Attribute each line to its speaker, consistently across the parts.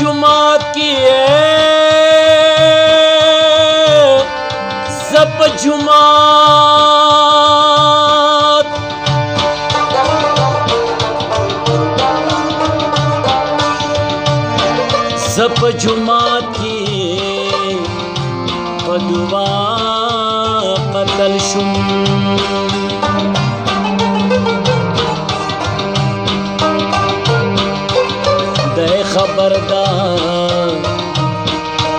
Speaker 1: जुमात की जप जुमात जप जुमात की पदुआ पतल शुम दे खबरदार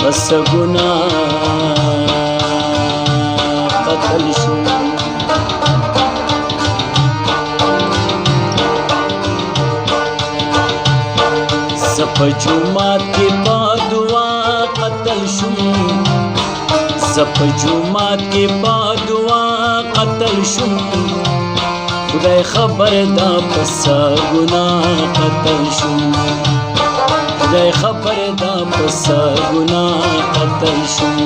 Speaker 1: बस गुना पतल शुम जप जुमात की पदुआ पतल शुम जप जुमात के पादुआ कतल शुम खुदा खबर दा पसा गुना कतल शुम खुदा खबर दा पसा गुना कतल शुम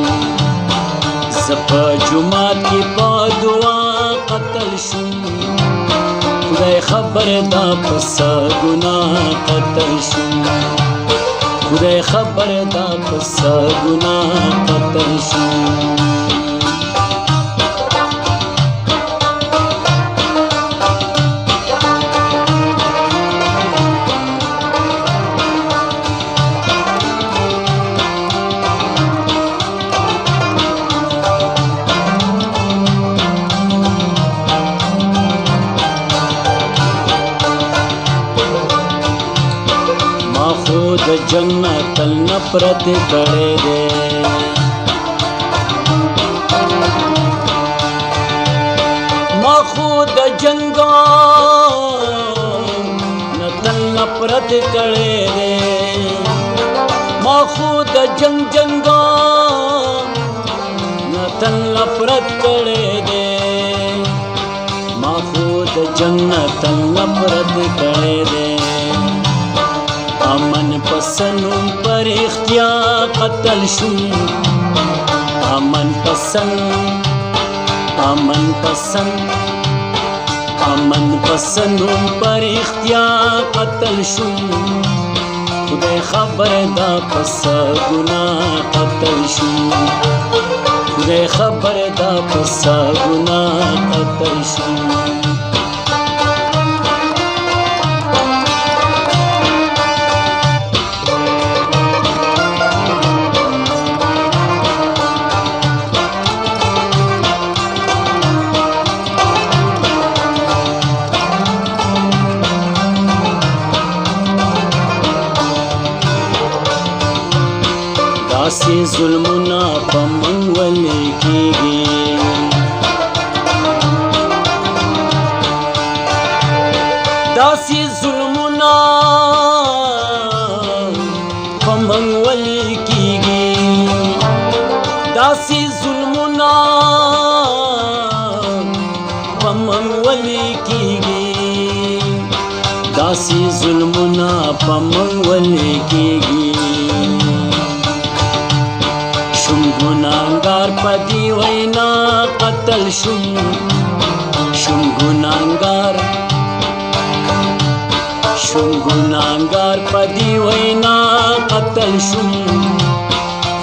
Speaker 1: जप जुमात के पादुआ कतल शुम खुदा खबर दा पसा गुना कतल शुम खुदा खबर दा पसा गुना कतल शुम खुद जन्नत नफरत करे दे माँ खुद जंगा नतल नफरत करे दे माँ खुद जंगा नतल नफरत करे दे माँ खुद जन्नत नफरत करे दे अमन पसंदों पर इख्तियार कतल शुम अमन पसंदों पर इख्तियार कतल शुम खुदा खबर दा पसा गुना कतल शुम खुदा खबर दा पसा गुना कतल शुम दासी जुल्मुना पमंगवले कीगी दासी जुल्मुना पमंगवले कीगी दासी जुल्मुना पमंगवले कीगी दासी जुल्मुना पमंगवले कीगी शुम गुनाहगार पदी वैना कतल शुम शुम गुनाहगार पदी वैना कतल शुम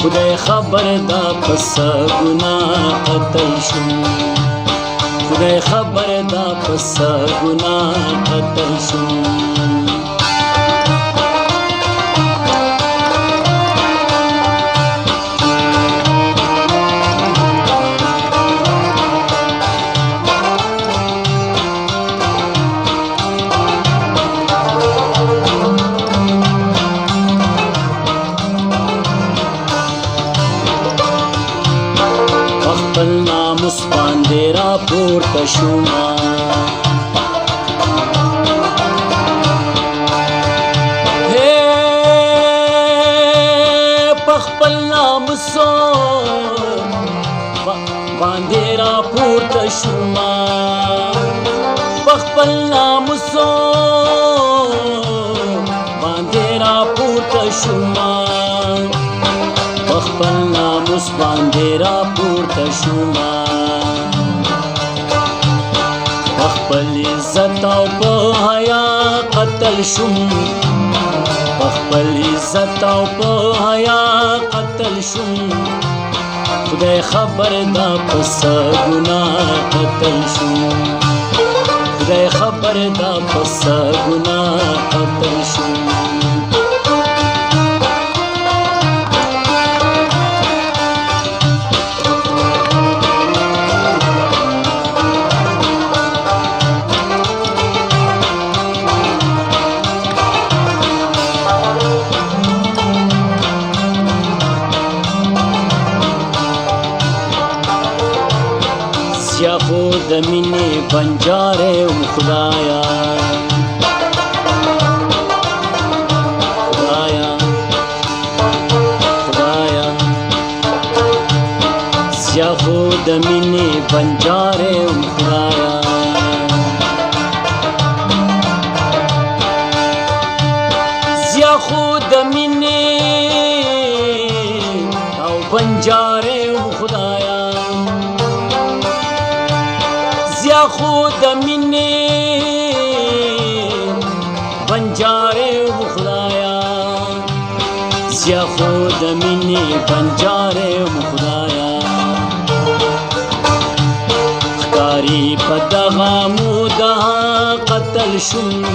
Speaker 1: खुदा खबर दा पसा गुना कतल शुम खुदा खबर दा पसा गुना कतल शुम नामुस बांदेरा पोर्ता शुमा हे पखपल नामुसो बांदेरा पोर्ता शुमा पखपल नामुसो बांदेरा पोर्ता शुमा पखपल नामुस बांदेरा पोर्ता शुमा पखपल इज्जत औ हया कतल शुम خپل عزت او په حیا قتل شوم خدای خبر دا پس ګناه قتل شوم خدای خبر دا پس ګناه قتل شوم یا خود مینې بنجارې وم خدایا خدایا خدایا یا خود مینې بنجارې وم خدایا یا خود مینې او بنجارې وم خدایا زیا خود مینې بنجارې و خدایا زیا خود مینې بنجارې و خدایا ښکاري په دغه موده قتل شوم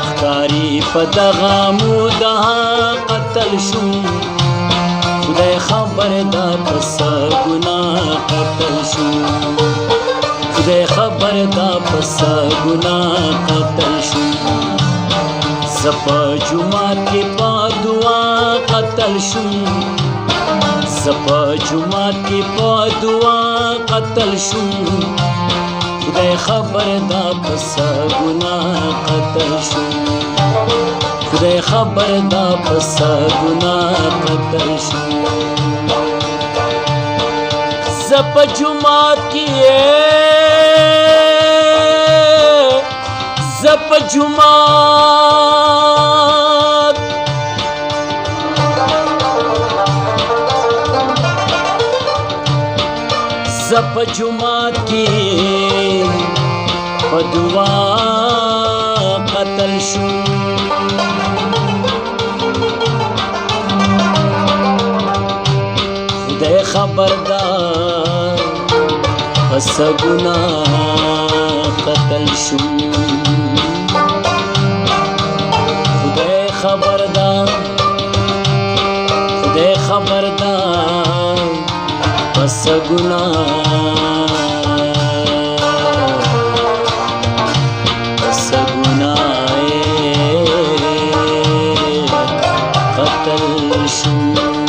Speaker 1: ښکاري په دغه موده قتل شوم خدای خبر دا پس ګناه قتل شوم خدای خبر دا پس ګناه قتل شوم زه په جومات کې په دعا قتل شوم زه په جومات کې په دعا قتل شوم خدای خبر دا پس ګناه قتل شوم خدای خبر دا پس ګناه قتل شوم زه په جومات کې زپ جمعات زپ جمعات کی دعا قتل شو خدای خبردار پس گناہ قتل شو خبردار خدای خبردار پس گناه پس گناه قتل شو